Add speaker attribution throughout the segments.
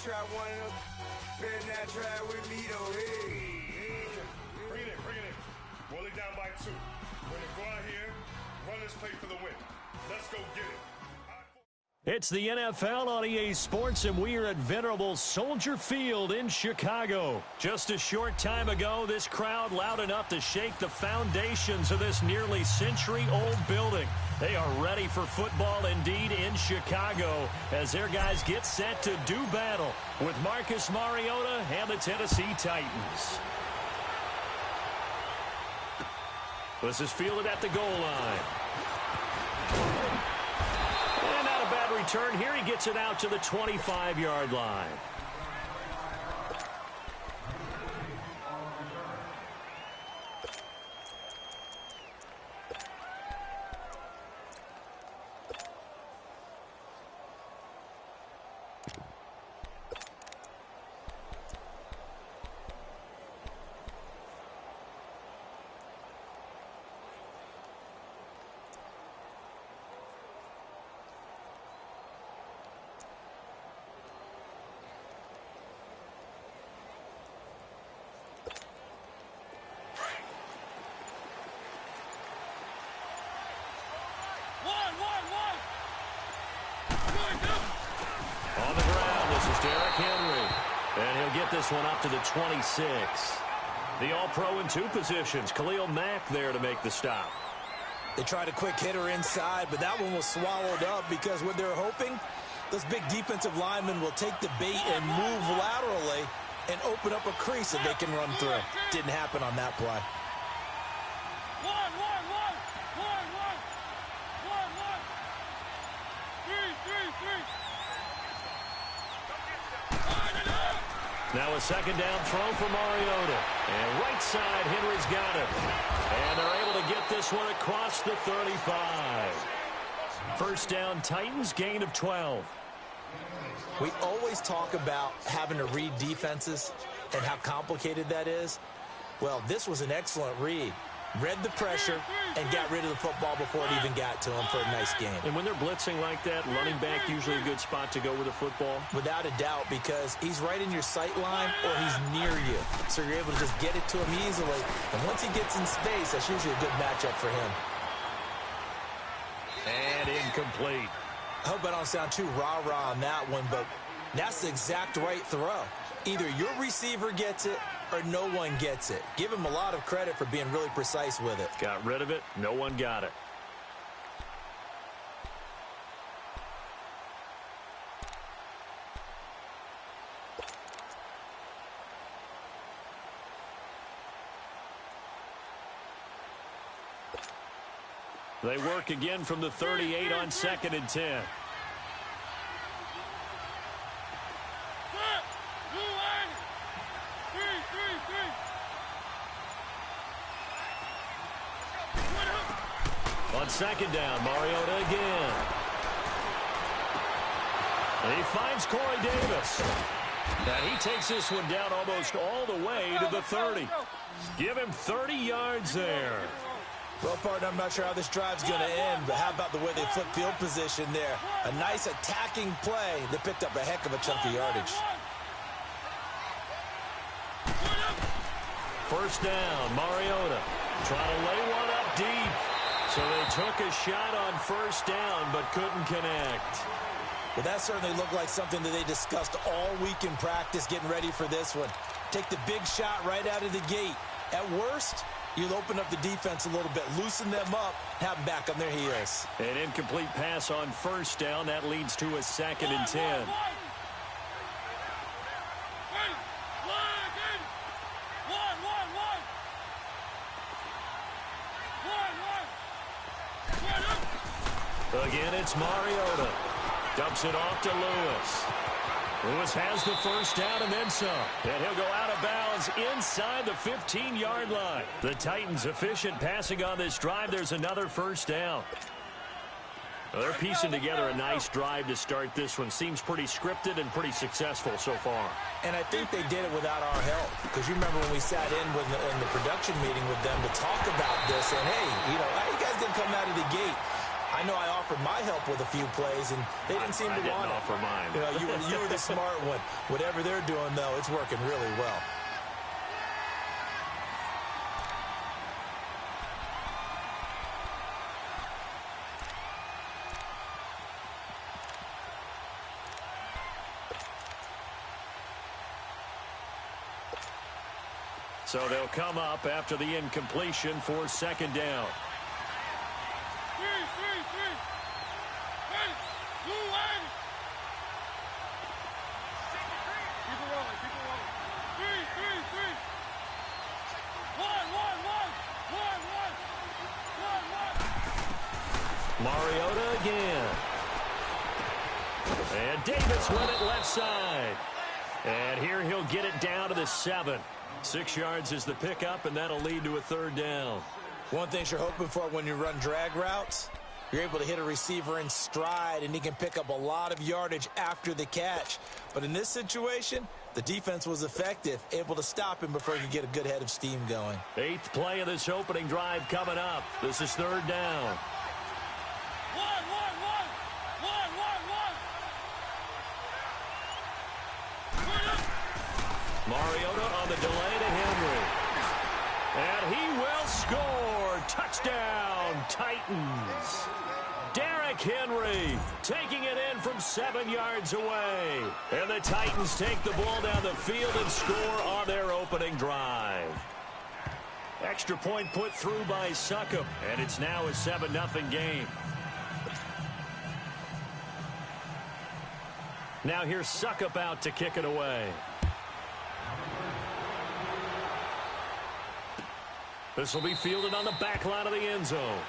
Speaker 1: Try one of them. Better not try with me though. Hey.
Speaker 2: Bring it in. Rolling down by 2. We're going to go out here, run this play for the win. Let's go get it.
Speaker 3: It's the NFL on EA Sports, and we are at venerable Soldier Field in Chicago. Just a short time ago, this crowd loud enough to shake the foundations of this nearly century-old building. They are ready for football indeed in Chicago as their guys get set to do battle with Marcus Mariota and the Tennessee Titans. This is fielded at the goal line. And not a bad return here. He gets it out to the 25-yard line. On the ground, this is Derrick Henry. And he'll get this one up to the 26. The All-Pro in 2 positions. Khalil Mack there to make the stop.
Speaker 4: They tried a quick hitter inside, but that one was swallowed up because what they're hoping, those big defensive linemen will take the bait and move laterally and open up a crease that they can run through. Didn't happen on that play.
Speaker 3: Now a second down throw for Mariota. And right side, Henry's got it. And they're able to get this one across the 35. First down, Titans, gain of 12.
Speaker 4: We always talk about having to read defenses and how complicated that is. Well, this was an excellent read. Read the pressure and got rid of the football before it even got to him for a nice game.
Speaker 3: And when they're blitzing like that, running back usually a good spot to go with the football?
Speaker 4: Without a doubt, because he's right in your sight line or he's near you. So you're able to just get it to him easily. And once he gets in space, that's usually a good matchup for him.
Speaker 3: And incomplete.
Speaker 4: I hope I don't sound too rah-rah on that one, but that's the exact right throw. Either your receiver gets it or no one gets it. Give him a lot of credit for being really precise with it.
Speaker 3: Got rid of it. No one got it. They work again from the 38 on 2nd and 10. On second down, Mariota again. And he finds Corey Davis. And he takes this one down almost all the way to the 30. Give him 30 yards there.
Speaker 4: Well, partner, I'm not sure how this drive's going to end, but how about the way they flip field position there? A nice attacking play that picked up a heck of a chunk of yardage.
Speaker 3: First down, Mariota trying to lay one up deep. So they took a shot on first down, but couldn't connect.
Speaker 4: Well, that certainly looked like something that they discussed all week in practice getting ready for this one. Take the big shot right out of the gate. At worst, you'll open up the defense a little bit, loosen them up, have them back on their heels.
Speaker 3: An incomplete pass on first down. That leads to a 2nd and 10. Again, it's Mariota. Dumps it off to Lewis. Lewis has the first down and then some. And he'll go out of bounds inside the 15-yard line. The Titans efficient passing on this drive. There's another first down. Well, they're piecing together a nice drive to start this one. Seems pretty scripted and pretty successful so far.
Speaker 4: And I think they did it without our help. Because you remember when we sat in the production meeting with them to talk about this. And, hey, you know, how you guys didn't come out of the gate? I know I offered my help with a few plays, and they didn't seem to want it.
Speaker 3: Offer mine.
Speaker 4: You were the smart one. Whatever they're doing, though, it's working really well.
Speaker 3: So they'll come up after the incompletion for second down. Mariota again. And Davis with it left side. And here he'll get it down to the 7. 6 yards is the pickup, and that'll lead to a third down.
Speaker 4: One thing you're hoping for when you run drag routes, you're able to hit a receiver in stride, and he can pick up a lot of yardage after the catch. But in this situation, the defense was effective, able to stop him before he could get a good head of steam going.
Speaker 3: 8th play of this opening drive coming up. This is third down. Mariota on the delay to Henry. And he will score. Touchdown, Titans. Derrick Henry taking it in from 7 yards away. And the Titans take the ball down the field and score on their opening drive. Extra point put through by Succop, and it's now a 7-0 game. Now here's Succop out to kick it away. This will be fielded on the back line of the end zone.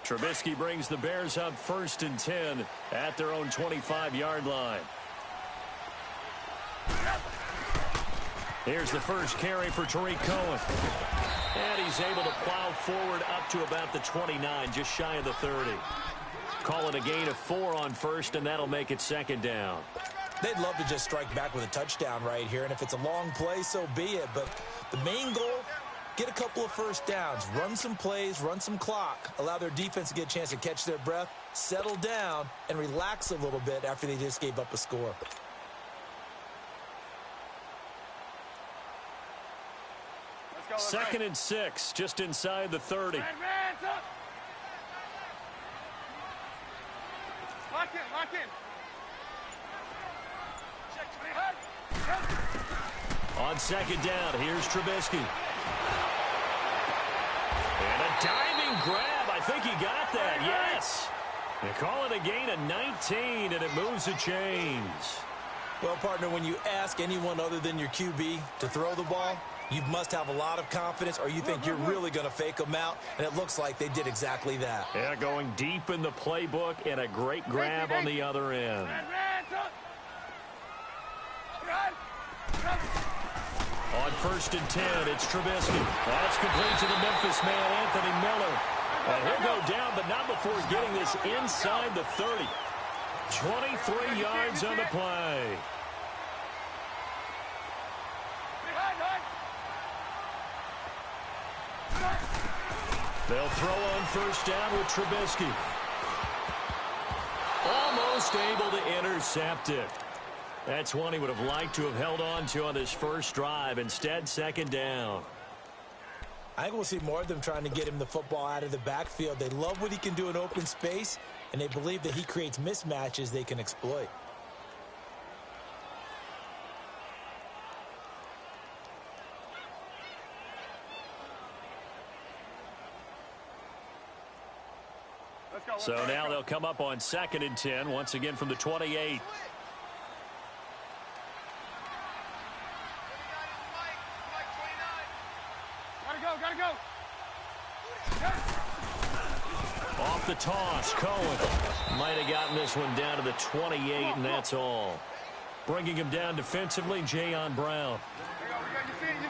Speaker 3: Trubisky brings the Bears up 1st and 10 at their own 25-yard line. Here's the first carry for Tariq Cohen. And he's able to plow forward up to about the 29, just shy of the 30. Call it a gain of 4 on first, and that'll make it second down.
Speaker 4: They'd love to just strike back with a touchdown right here, and if it's a long play, so be it. But the main goal, get a couple of first downs, run some plays, run some clock, allow their defense to get a chance to catch their breath, settle down, and relax a little bit after they just gave up a score.
Speaker 3: Second and 6, just inside the 30.
Speaker 2: Lock in.
Speaker 3: On second down, here's Trubisky. And a diving grab. I think he got that. Yes. They call it a gain of 19, and it moves the chains.
Speaker 4: Well, partner, when you ask anyone other than your QB to throw the ball, you must have a lot of confidence, or you think you're really going to fake them out, and it looks like they did exactly that.
Speaker 3: Yeah, going deep in the playbook, and a great grab on the other end. On 1st and 10, it's Trubisky. That's complete to the Memphis man, Anthony Miller. And he'll go down, but not before getting this inside the 30. 23 yards on the play. They'll throw on first down with Trubisky. Almost able to intercept it. That's one he would have liked to have held on to on this first drive. Instead, second down.
Speaker 4: I think we'll see more of them trying to get him the football out of the backfield. They love what he can do in open space, and they believe that he creates mismatches they can exploit.
Speaker 3: So now they'll come up on 2nd and 10, once again from the 28. the toss. Cohen might have gotten this one down to the 28, and that's all. Bringing him down defensively, Jayon Brown.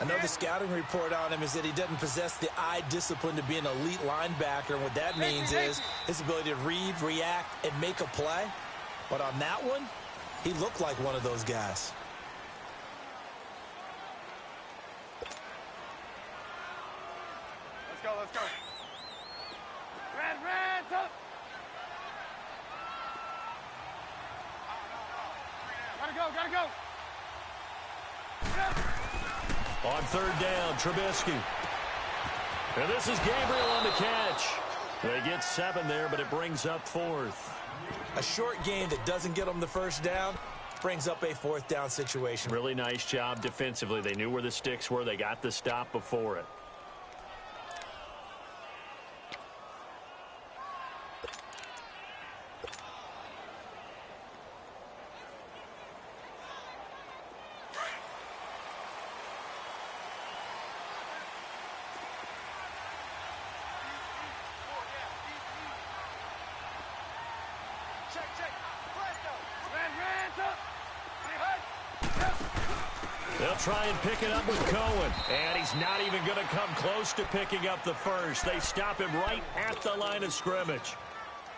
Speaker 4: I know the scouting report on him is that he doesn't possess the eye discipline to be an elite linebacker. And what that means is his ability to read, react, and make a play. But on that one, he looked like one of those guys.
Speaker 5: Let's go, let's go. Red, up. Gotta go.
Speaker 3: On third down, Trubisky. And this is Gabriel on the catch. They get 7 there, but it brings up 4th.
Speaker 4: A short game that doesn't get them the first down brings up a 4th down situation.
Speaker 3: Really nice job defensively. They knew where the sticks were. They got the stop before it. They'll try and pick it up with Cohen. And he's not even going to come close to picking up the first. They stop him right at the line of scrimmage.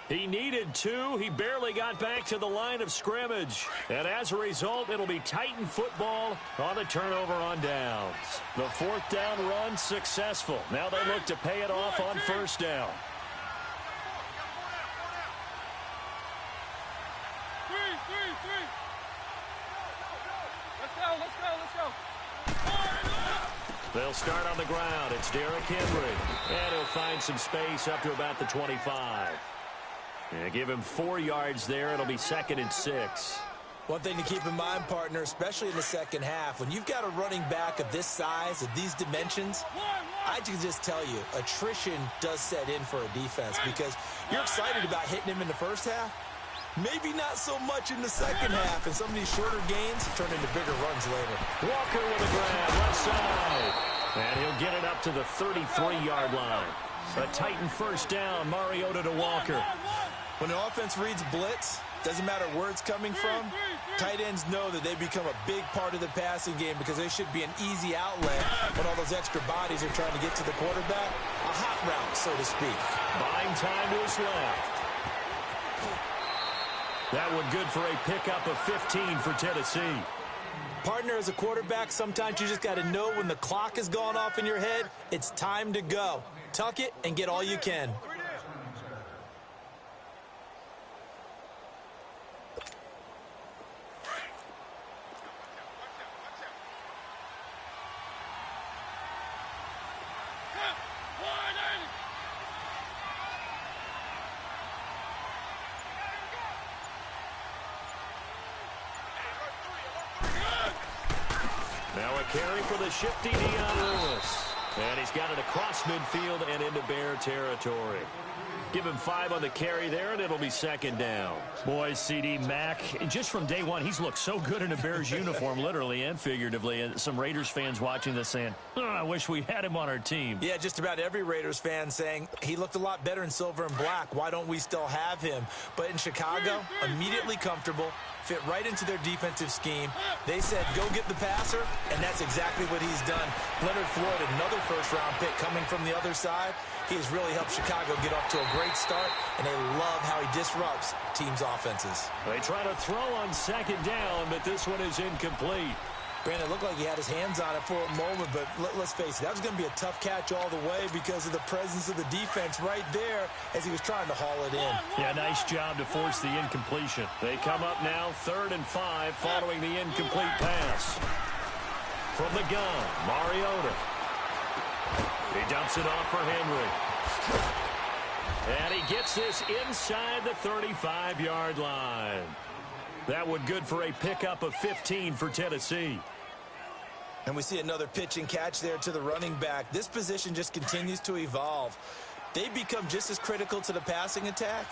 Speaker 3: He needed 2. He barely got back to the line of scrimmage. And as a result, it'll be Titan football on the turnover on downs. The 4th down run successful. Now they look to pay it off on first down.
Speaker 5: Let's go.
Speaker 3: They'll start on the ground. It's Derrick Henry. And he'll find some space up to about the 25. And give him 4 yards there. It'll be 2nd and 6.
Speaker 4: One thing to keep in mind, partner, especially in the second half, when you've got a running back of this size, of these dimensions, I can just tell you, attrition does set in for a defense because you're excited about hitting him in the first half. Maybe not so much in the second half, and some of these shorter gains turn into bigger runs later.
Speaker 3: Walker with a grab, left side. And he'll get it up to the 33-yard line. A Titan first down, Mariota to Walker.
Speaker 4: When an offense reads blitz, doesn't matter where it's coming from, tight ends know that they become a big part of the passing game because they should be an easy outlet when all those extra bodies are trying to get to the quarterback. A hot route, so to speak.
Speaker 3: Buying time to his left. That one good for a pickup of 15 for Tennessee.
Speaker 4: Partner, as a quarterback, sometimes you just got to know when the clock has gone off in your head, it's time to go. Tuck it and get all you can.
Speaker 3: Now a carry for the shifty Dion Lewis. And he's got it across midfield and into Bear territory. Give him 5 on the carry there, and it'll be 2nd down. Boy, C.D. Mack, just from day one, he's looked so good in a Bears uniform, literally and figuratively. And some Raiders fans watching this saying, oh, I wish we had him on our team.
Speaker 4: Yeah, just about every Raiders fan saying he looked a lot better in silver and black. Why don't we still have him? But in Chicago, immediately comfortable, fit right into their defensive scheme. They said, go get the passer, and that's exactly what he's done. Leonard Floyd, another first-round pick coming from the other side. He has really helped Chicago get off to a great start, and they love how he disrupts teams' offenses.
Speaker 3: They try to throw on 2nd down, but this one is incomplete.
Speaker 4: Brandon, it looked like he had his hands on it for a moment, but let's face it, that was going to be a tough catch all the way because of the presence of the defense right there as he was trying to haul it in.
Speaker 3: Yeah, nice job to force the incompletion. They come up now 3rd and 5 following the incomplete pass. From the gun, Mariota. He dumps it off for Henry. And he gets this inside the 35-yard line. That one good for a pickup of 15 for Tennessee.
Speaker 4: And we see another pitch and catch there to the running back. This position just continues to evolve. They become just as critical to the passing attack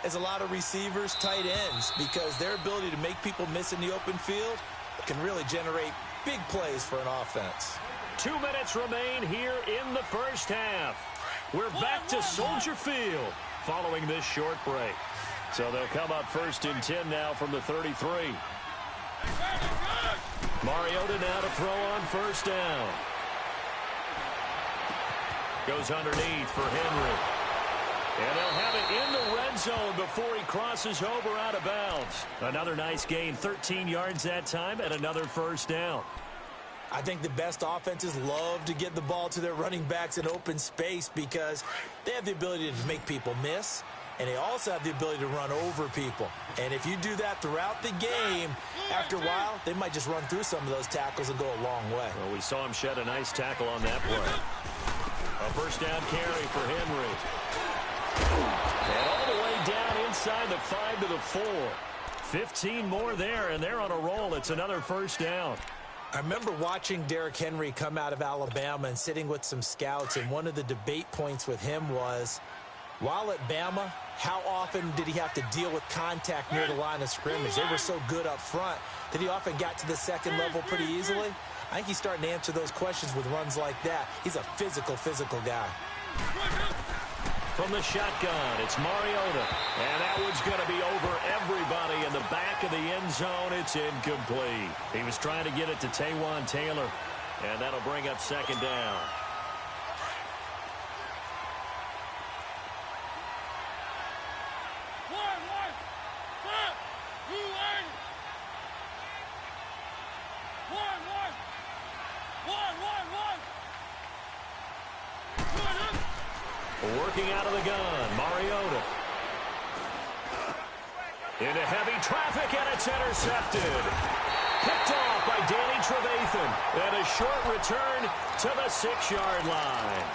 Speaker 4: as a lot of receivers, tight ends, because their ability to make people miss in the open field can really generate big plays for an offense.
Speaker 3: 2 minutes remain here in the first half. We're back to Soldier Field following this short break. So they'll come up 1st and 10 now from the 33. Mariota now to throw on 1st down. Goes underneath for Henry. And they'll have it in the red zone before he crosses over out of bounds. Another nice gain, 13 yards that time, and another 1st down.
Speaker 4: I think the best offenses love to get the ball to their running backs in open space because they have the ability to make people miss, and they also have the ability to run over people. And if you do that throughout the game, after a while, they might just run through some of those tackles and go a long way.
Speaker 3: Well, we saw him shed a nice tackle on that play. A 1st down carry for Henry. And all the way down inside the 5 to the 4. 15 more there, and they're on a roll. It's another 1st down.
Speaker 4: I remember watching Derrick Henry come out of Alabama and sitting with some scouts, and one of the debate points with him was, while at Bama, how often did he have to deal with contact near the line of scrimmage? They were so good up front that he often got to the second level pretty easily. I think he's starting to answer those questions with runs like that. He's a physical guy.
Speaker 3: From the shotgun, it's Mariota. And that one's going to be over everybody in the back of the end zone. It's incomplete. He was trying to get it to Taywan Taylor. And that'll bring up 2nd down. Working out of the gun, Mariota. Into heavy traffic, and it's intercepted. Picked off by Danny Trevathan. And a short return to the 6-yard line.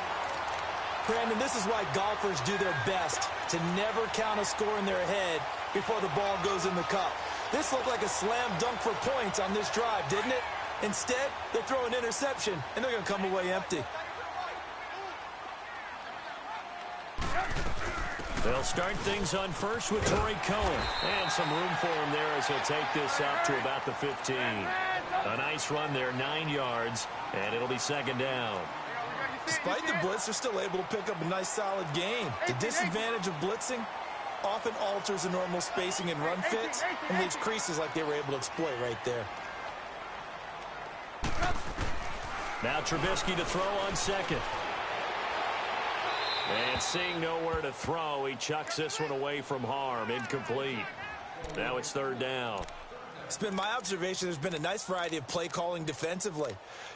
Speaker 4: Brandon, this is why golfers do their best to never count a score in their head before the ball goes in the cup. This looked like a slam dunk for points on this drive, didn't it? Instead, they throw an interception, and they're going to come away empty.
Speaker 3: They'll start things on 1st with Torrey Cohen. And some room for him there as he'll take this up to about the 15. A nice run there, 9 yards, and it'll be 2nd down.
Speaker 4: Despite the blitz, they're still able to pick up a nice, solid gain. The disadvantage of blitzing often alters the normal spacing and run fits and leaves creases like they were able to exploit right there.
Speaker 3: Now Trubisky to throw on 2nd. And seeing nowhere to throw, he chucks this one away from harm. Incomplete. Now it's 3rd down.
Speaker 4: It's been my observation there's been a nice variety of play calling defensively.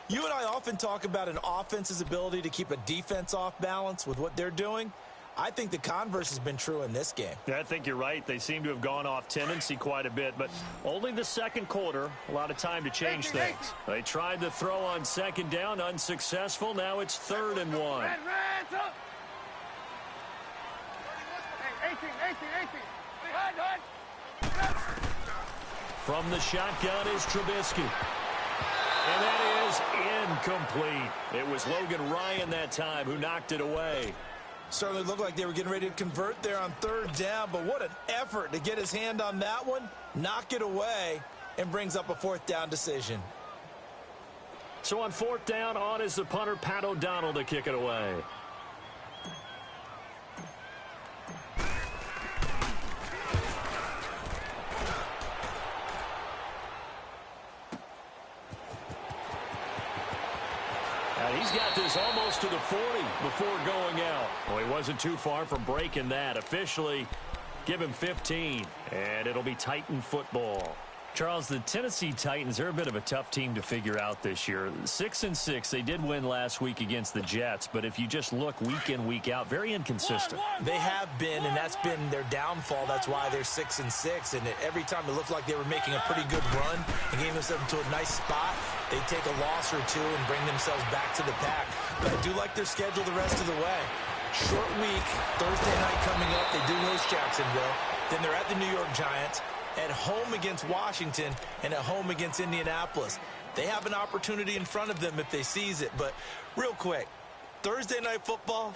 Speaker 4: You and I often talk about an offense's ability to keep a defense off balance with what they're doing. I think the converse has been true in this game.
Speaker 3: Yeah, I think you're right. They seem to have gone off tendency quite a bit, but only the 2nd quarter, a lot of time to change things. They tried to throw on 2nd down, unsuccessful. Now it's 3rd and 1.
Speaker 5: 18.
Speaker 3: From the shotgun is Trubisky. And that is incomplete. It was Logan Ryan that time who knocked it away.
Speaker 4: Certainly looked like they were getting ready to convert there on 3rd down, but what an effort to get his hand on that one, knock it away, and brings up a 4th down decision.
Speaker 3: So on 4th down, on is the punter, Pat O'Donnell, to kick it away. He's got this almost to the 40 before going out. Well, he wasn't too far from breaking that. Officially, give him 15, and it'll be Titan football. Charles, the Tennessee Titans are a bit of a tough team to figure out this year. 6-6, they did win last week against the Jets, but if you just look week in, week out, very inconsistent.
Speaker 4: They have been, and that's been their downfall. That's why they're 6-6, and every time it looked like they were making a pretty good run and getting themselves into a nice spot, they take a loss or two and bring themselves back to the pack. But I do like their schedule the rest of the way. Short week, Thursday night coming up, they do host Jacksonville. Then they're at the New York Giants, at home against Washington, and at home against Indianapolis. They have an opportunity in front of them if they seize it. But real quick, Thursday night football,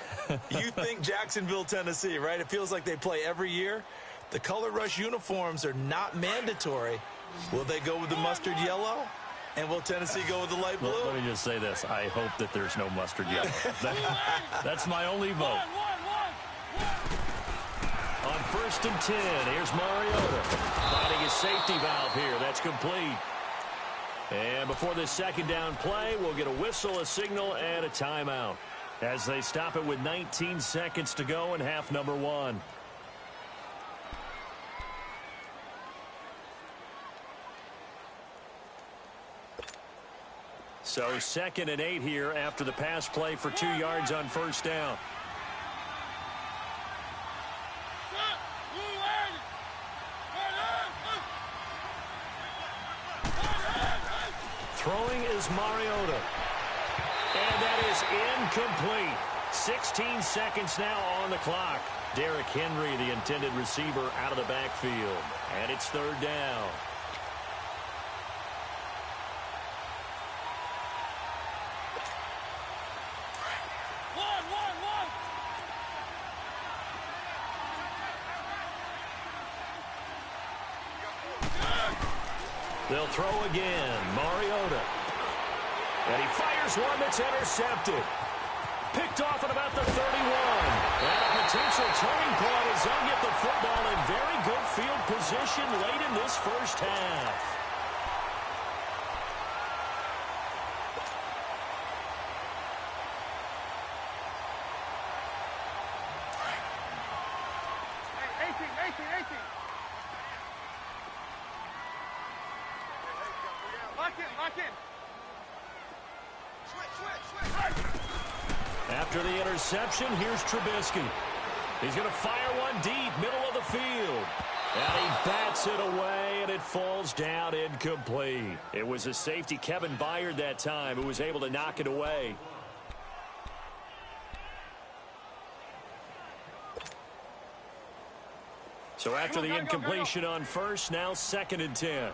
Speaker 4: you think Jacksonville, Tennessee, right? It feels like they play every year. The Color Rush uniforms are not mandatory. Will they go with the mustard yellow? And will Tennessee go with the light blue?
Speaker 3: Let me just say this. I hope that there's no mustard yellow. That's my only vote. 1st and 10. Here's Mariota finding his safety valve here. That's complete. And before this second down play, we'll get a whistle, a signal, and a timeout as they stop it with 19 seconds to go in half number 1. So 2nd and 8 here after the pass play for 2 yards on 1st down. Throwing is Mariota. And that is incomplete. 16 seconds now on the clock. Derrick Henry, the intended receiver, out of the backfield. And it's 3rd down. They'll throw again. Mariota. And he fires one that's intercepted. Picked off at about the 31. And a potential turning point as they'll get the football in very good field position late in this first half. After the interception, here's Trubisky. He's going to fire one deep, middle of the field. And he bats it away, and it falls down incomplete. It was a safety, Kevin Byard, that time, who was able to knock it away. So after the incompletion on 1st, now 2nd and 10.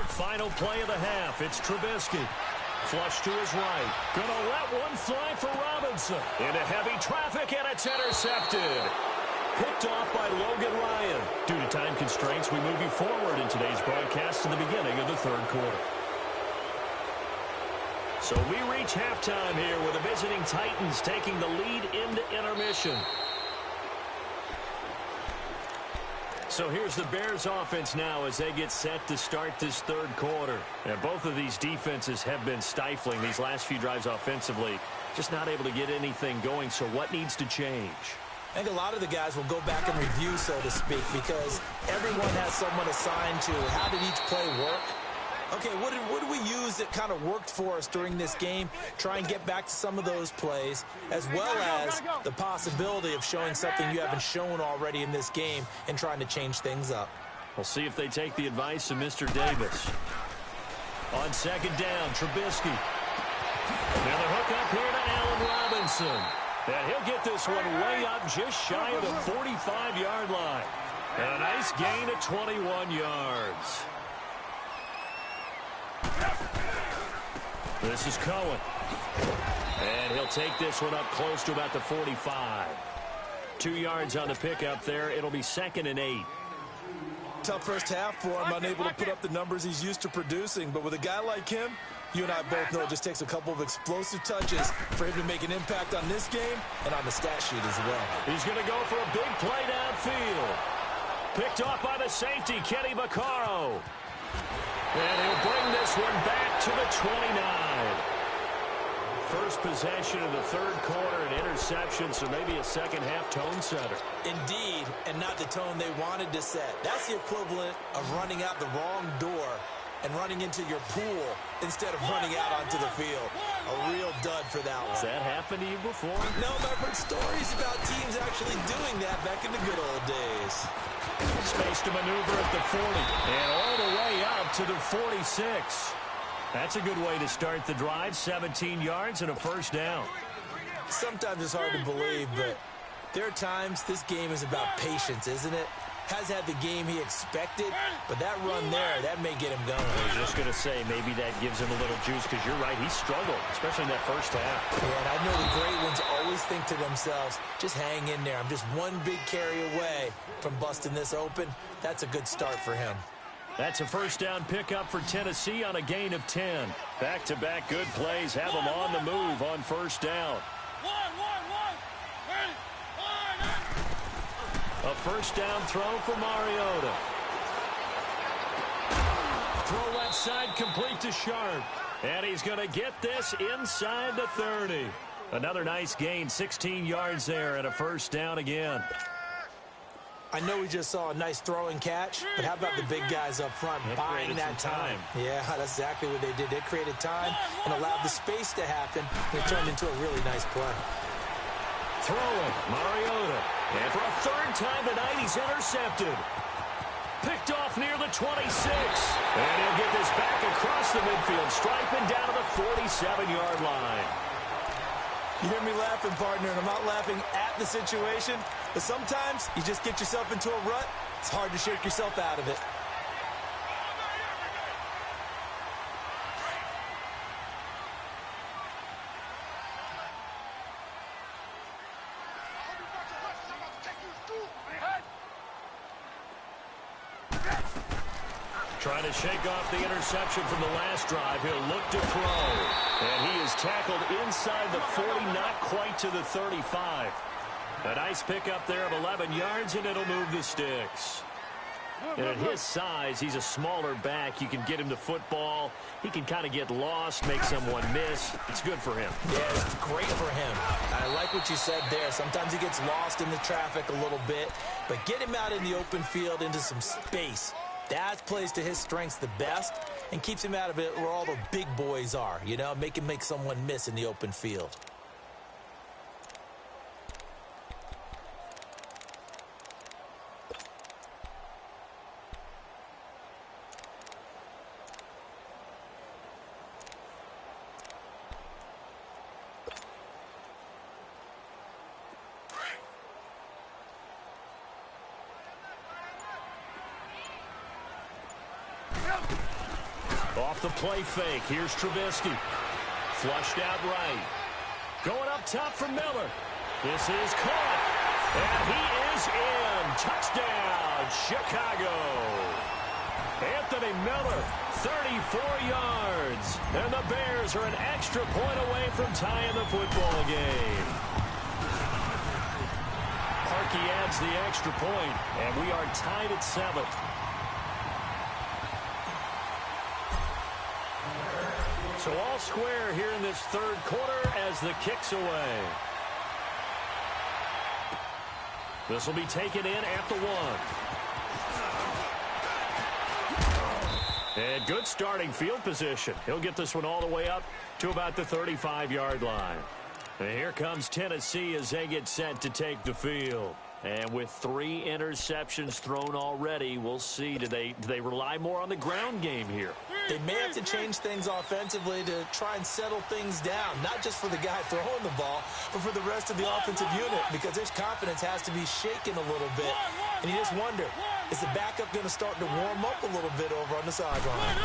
Speaker 3: Final play of the half. It's Trubisky. Flush to his right. Gonna let one fly for Robinson. Into heavy traffic, and it's intercepted. Picked off by Logan Ryan. Due to time constraints, we move you forward in today's broadcast to the beginning of the 3rd quarter. So we reach halftime here with the visiting Titans taking the lead into intermission. So here's the Bears offense now as they get set to start this 3rd quarter. And both of these defenses have been stifling these last few drives offensively. Just not able to get anything going. So what needs to change?
Speaker 4: I think a lot of the guys will go back and review, so to speak, because everyone has someone assigned to how did each play work. Okay, what did we use that kind of worked for us during this game? Try and get back to some of those plays, as well as the possibility of showing something you haven't shown already in this game and trying to change things up.
Speaker 3: We'll see if they take the advice of Mr. Davis. On 2nd down, Trubisky. Now the hook up here to Allen Robinson. And he'll get this one way up just shy of the 45-yard line. And a nice gain of 21 yards. This is Cohen. And he'll take this one up close to about the 45. 2 yards on the pickup there. It'll be 2nd and 8.
Speaker 4: Tough first half for him, unable to put up the numbers he's used to producing. But with a guy like him, you and I both know it just takes a couple of explosive touches for him to make an impact on this game and on the stat sheet as well.
Speaker 3: He's going to go for a big play downfield. Picked off by the safety, Kenny Vaccaro. And he'll bring this one back to the 29. First possession of the 3rd quarter, an interception, so maybe a second half tone setter.
Speaker 4: Indeed, and not the tone they wanted to set. That's the equivalent of running out the wrong door and running into your pool instead of running out onto the field. A real dud for that one.
Speaker 3: Has that happened to you before?
Speaker 4: No, but I've heard stories about teams actually doing that back in the good old days.
Speaker 3: Space to maneuver at the 40 and all the way up to the 46. That's a good way to start the drive. 17 yards and a first down.
Speaker 4: Sometimes it's hard to believe, but there are times this game is about patience, isn't it? Has had the game he expected, but that run there, that may get him going.
Speaker 3: I was just going to say, maybe that gives him a little juice, because you're right, he struggled, especially in that first half.
Speaker 4: Yeah, and I know the great ones always think to themselves, just hang in there. I'm just one big carry away from busting this open. That's a good start for him.
Speaker 3: That's a first down pickup for Tennessee on a gain of 10. Back-to-back good plays have them on the move on first down. A first down throw for Mariota. Throw left side complete to Sharp. And he's going to get this inside the 30. Another nice gain, 16 yards there, and a first down again.
Speaker 4: I know we just saw a nice throw and catch, but how about the big guys up front buying that time? Yeah, that's exactly what they did. They created time and allowed the space to happen, and it turned into a really nice play.
Speaker 3: Throwing, Mariota. And for a third time tonight, he's intercepted. Picked off near the 26. And he'll get this back across the midfield stripe and down to the 47-yard line.
Speaker 4: You hear me laughing, partner, and I'm not laughing at the situation, but sometimes you just get yourself into a rut. It's hard to shake yourself out of it.
Speaker 3: Trying to shake off the interception from the last drive. He'll look to throw. And he is tackled inside the 40, not quite to the 35. A nice pickup there of 11 yards, and it'll move the sticks. And at his size, he's a smaller back. You can get him to football. He can kind of get lost, make someone miss. It's good for him.
Speaker 4: Yeah, it's great for him. I like what you said there. Sometimes he gets lost in the traffic a little bit, but get him out in the open field into some space. That plays to his strengths the best and keeps him out of it where all the big boys are, you know, make someone miss in the open field.
Speaker 3: Off the play fake. Here's Trubisky. Flushed out right. Going up top for Miller. This is caught. And he is in. Touchdown, Chicago. Anthony Miller, 34 yards. And the Bears are an extra point away from tying the football game. Parkey adds the extra point, and we are tied at 7. So all square here in this third quarter as the kick's away. This will be taken in at the 1. And good starting field position. He'll get this one all the way up to about the 35-yard line. And here comes Tennessee as they get set to take the field. And with 3 interceptions thrown already, we'll see. Do they rely more on the ground game here?
Speaker 4: They may have to change things offensively to try and settle things down, not just for the guy throwing the ball, but for the rest of the offensive unit, because his confidence has to be shaken a little bit. And you just wonder, is the backup going to start to warm up a little bit over on the sideline?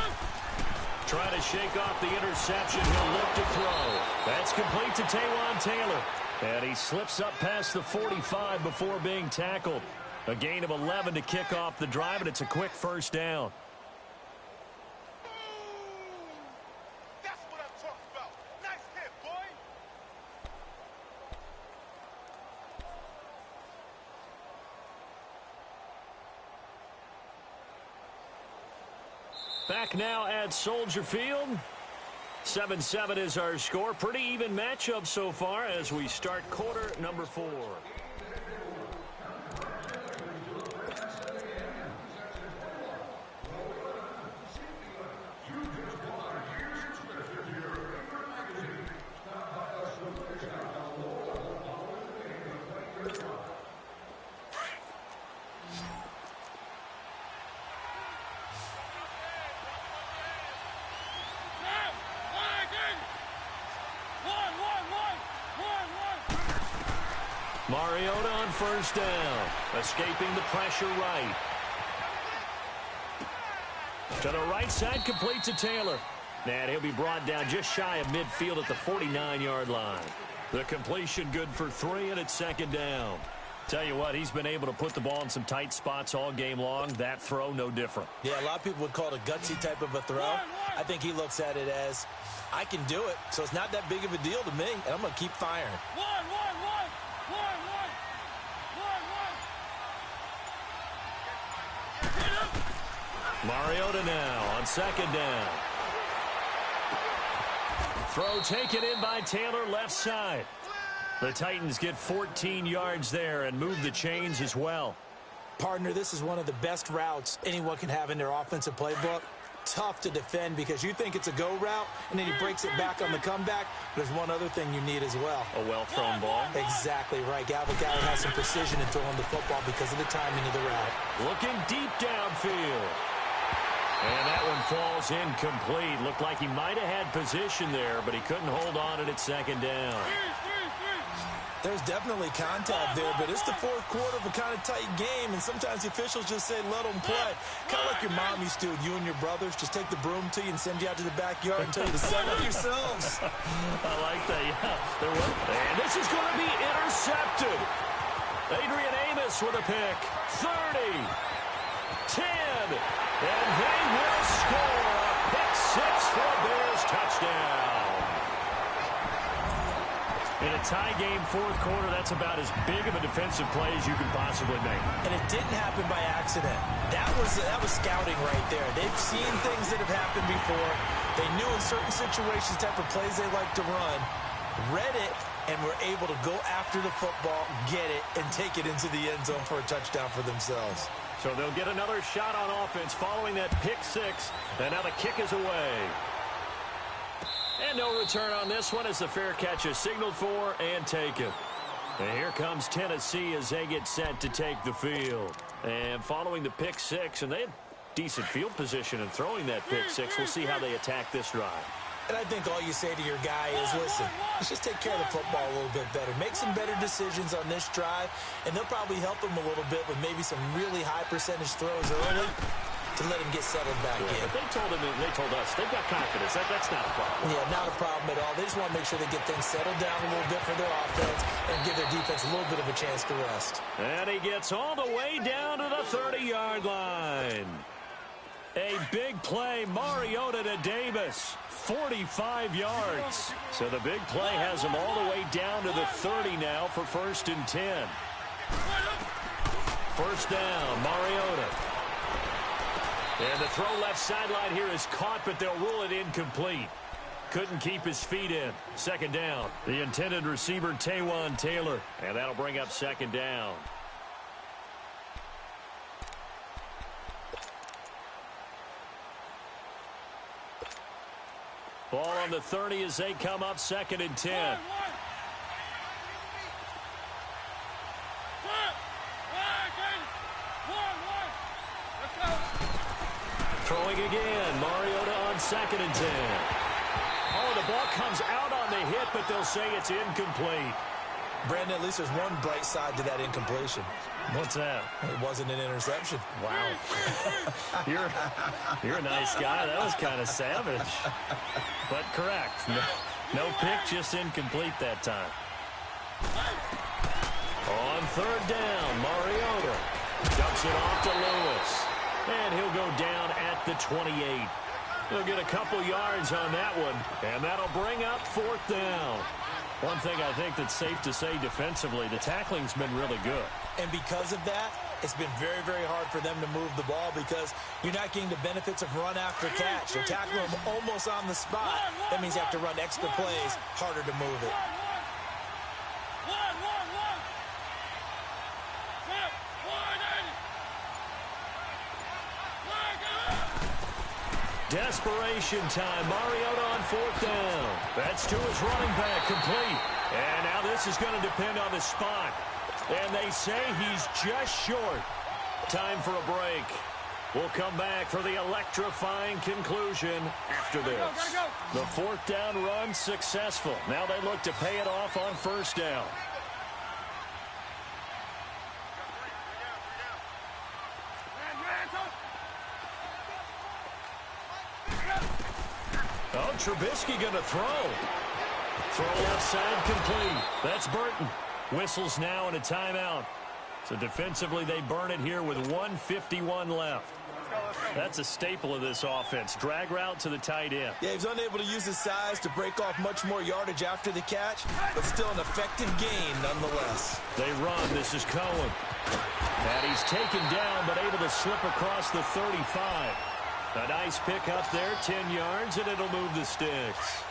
Speaker 3: Trying to shake off the interception. He'll look to throw. That's complete to Taywan Taylor. And he slips up past the 45 before being tackled. A gain of 11 to kick off the drive, and it's a quick first down.
Speaker 2: That's what I'm talking about. Nice hit, boy.
Speaker 3: Back now at Soldier Field. 7-7 is our score. Pretty even matchup so far as we start quarter number 4. Mariota on first down. Escaping the pressure right. To the right side, complete to Taylor. And he'll be brought down just shy of midfield at the 49-yard line. The completion good for 3, and it's second down. Tell you what, he's been able to put the ball in some tight spots all game long. That throw, no different.
Speaker 4: Yeah, a lot of people would call it a gutsy type of a throw. I think he looks at it as, I can do it, so it's not that big of a deal to me, and I'm going to keep firing.
Speaker 3: Mariota now on second down. Throw taken in by Taylor, left side. The Titans get 14 yards there and move the chains as well.
Speaker 4: Partner, this is one of the best routes anyone can have in their offensive playbook. Tough to defend because you think it's a go route, and then he breaks it back on the comeback. There's one other thing you need as well.
Speaker 3: A well-thrown ball.
Speaker 4: Exactly right. Got a guy who has some precision in throwing the football because of the timing of the route.
Speaker 3: Looking deep downfield. And that one falls incomplete. Looked like he might have had position there, but he couldn't hold on to it at second down.
Speaker 4: There's definitely contact there, but it's the fourth quarter of a kind of tight game, and sometimes the officials just say, let them play. Kind of like your mom used to with you and your brothers. Just take the broom to you and send you out to the backyard and tell you to settle yourselves.
Speaker 3: I like that, yeah. And this is going to be intercepted. Adrian Amos with a pick. 30, 10, and they will score a pick six for a Bears touchdown. In a tie game fourth quarter, that's about as big of a defensive play as you can possibly make.
Speaker 4: And it didn't happen by accident. That was scouting right there. They've seen things that have happened before. They knew in certain situations type of plays they like to run, read it, and were able to go after the football, get it, and take it into the end zone for a touchdown for themselves.
Speaker 3: So they'll get another shot on offense following that pick six, and now the kick is away. And no return on this one as the fair catch is signaled for and taken. And here comes Tennessee as they get set to take the field. And following the pick six, and they had decent field position in throwing that pick six. We'll see how they attack this drive.
Speaker 4: And I think all you say to your guy is, listen, let's just take care of the football a little bit better. Make some better decisions on this drive, and they'll probably help him a little bit with maybe some really high percentage throws early to let him get settled back in.
Speaker 3: But they told us, they've got confidence. That's not a problem.
Speaker 4: Yeah, not a problem at all. They just want to make sure they get things settled down a little bit for their offense and give their defense a little bit of a chance to rest.
Speaker 3: And he gets all the way down to the 30-yard line. A big play, Mariota to Davis, 45 yards. So the big play has him all the way down to the 30 now for 1st and 10. First down, Mariota. And the throw left sideline here is caught, but they'll rule it incomplete. Couldn't keep his feet in. Second down. The intended receiver, Taywan Taylor. And that'll bring up second down. Ball on the 30 as they come up 2nd and 10. Throwing again. Mariota on 2nd and 10. Oh, the ball comes out on the hit, but they'll say it's incomplete.
Speaker 4: Brandon, at least there's one bright side to that incompletion.
Speaker 3: What's that?
Speaker 4: It wasn't an interception.
Speaker 3: Wow. You're a nice guy. That was kind of savage. But correct. No pick, just incomplete that time. On 3rd down, Mariota dumps it off to Lewis. And he'll go down at the 28. He'll get a couple yards on that one. And that'll bring up 4th down. One thing I think that's safe to say defensively, the tackling's been really good.
Speaker 4: And because of that, it's been very, very hard for them to move the ball because you're not getting the benefits of run after catch. They're tackling them almost on the spot. That means you have to run extra plays, harder to move it.
Speaker 3: Desperation time. Mariota on 4th down. That's to his running back, complete. And now this is going to depend on the spot. And they say he's just short. Time for a break. We'll come back for the electrifying conclusion after this. The 4th down run successful. Now they look to pay it off on 1st down. Oh, Trubisky going to throw. Throw left side complete. That's Burton. Whistles now and a timeout. So defensively, they burn it here with 1:51 left. That's a staple of this offense. Drag route to the tight end.
Speaker 4: Yeah, he's unable to use his size to break off much more yardage after the catch, but still an effective gain nonetheless.
Speaker 3: They run. This is Cohen. And he's taken down, but able to slip across the 35. A nice pick up there, 10 yards, and it'll move the sticks.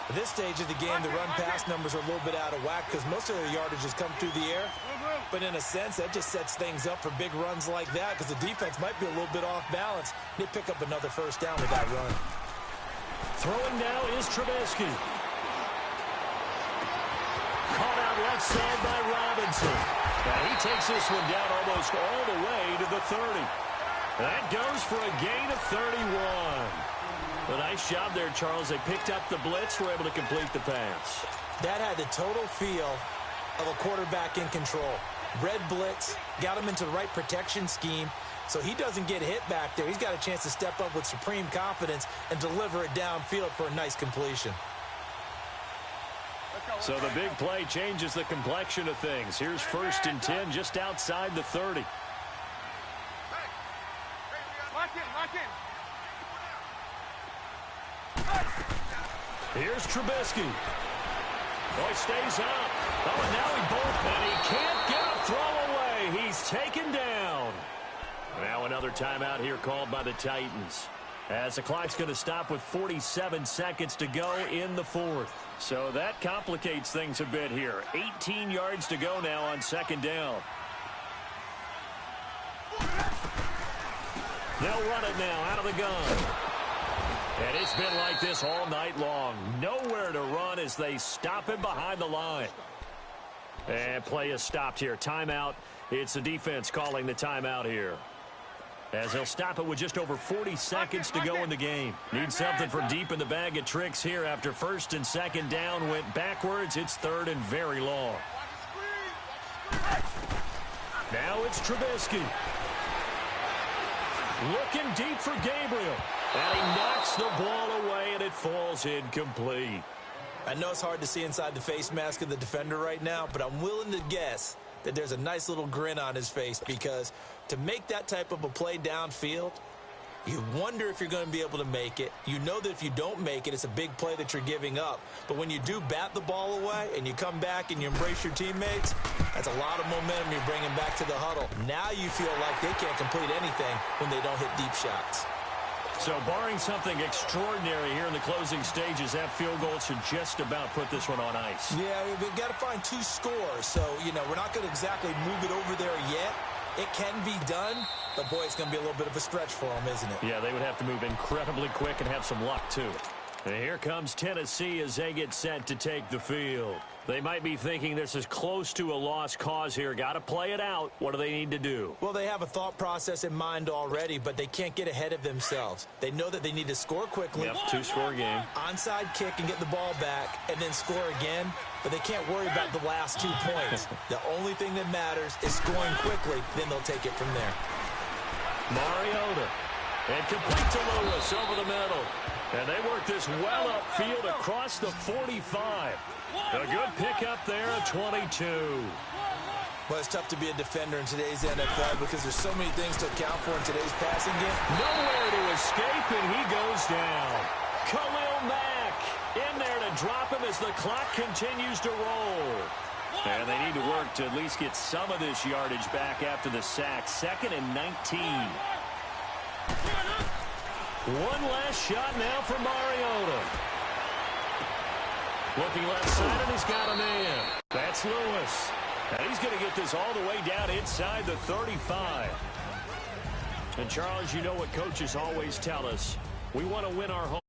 Speaker 4: At this stage of the game, the run-pass numbers are a little bit out of whack because most of their yardage has come through the air. But in a sense, that just sets things up for big runs like that because the defense might be a little bit off balance. They pick up another first down with that run.
Speaker 3: Throwing now is Trubisky. Caught out left side by Robinson. And he takes this one down almost all the way to the 30. That goes for a gain of 31. A nice job there, Charles. They picked up the blitz, were able to complete the pass.
Speaker 4: That had the total feel of a quarterback in control. Red blitz, got him into the right protection scheme, so he doesn't get hit back there. He's got a chance to step up with supreme confidence and deliver it downfield for a nice completion.
Speaker 3: So the big play changes the complexion of things. Here's 1st and 10 just outside the 30.
Speaker 5: Lock in.
Speaker 3: Here's Trubisky. Oh, he stays up. Oh, and now he bolts, and he can't get a throw away. He's taken down. Now another timeout here called by the Titans, as the clock's going to stop with 47 seconds to go in the 4th. So that complicates things a bit here. 18 yards to go now on 2nd down. They'll run it now out of the gun. And it's been like this all night long. Nowhere to run as they stop him behind the line. And play is stopped here. Timeout. It's the defense calling the timeout here, as they'll stop it with just over 40 seconds to go in the game. Need something from deep in the bag of tricks here after 1st and 2nd down went backwards. It's 3rd and very long. Now it's Trubisky. Looking deep for Gabriel. And he knocks the ball away, and it falls incomplete.
Speaker 4: I know it's hard to see inside the face mask of the defender right now, but I'm willing to guess that there's a nice little grin on his face, because to make that type of a play downfield, you wonder if you're going to be able to make it. You know that if you don't make it, it's a big play that you're giving up. But when you do bat the ball away and you come back and you embrace your teammates, that's a lot of momentum you're bringing back to the huddle. Now you feel like they can't complete anything when they don't hit deep shots.
Speaker 3: So barring something extraordinary here in the closing stages, that field goal should just about put this one on ice.
Speaker 4: Yeah, we've got to find 2 scores. So, we're not going to exactly move it over there yet. It can be done, but, boy, it's going to be a little bit of a stretch for them, isn't it?
Speaker 3: Yeah, they would have to move incredibly quick and have some luck, too. And here comes Tennessee as they get set to take the field. They might be thinking this is close to a lost cause here. Got to play it out. What do they need to do?
Speaker 4: Well, they have a thought process in mind already, but they can't get ahead of themselves. They know that they need to score quickly.
Speaker 3: Yep, 2-score game.
Speaker 4: Onside kick and get the ball back and then score again, but they can't worry about the last 2 points. The only thing that matters is scoring quickly, then they'll take it from there.
Speaker 3: Mariota. And complete to Lewis over the middle. And they work this well upfield across the 45. A good pickup there at 22.
Speaker 4: Well, it's tough to be a defender in today's NFL because there's so many things to account for in today's passing game.
Speaker 3: Nowhere to escape, and he goes down. Khalil Mack in there to drop him as the clock continues to roll. And they need to work to at least get some of this yardage back after the sack. 2nd and 19. One last shot now for Mariota. Looking left side, and he's got a man. That's Lewis. And he's going to get this all the way down inside the 35. And, Charles, you know what coaches always tell us. We want to win our home.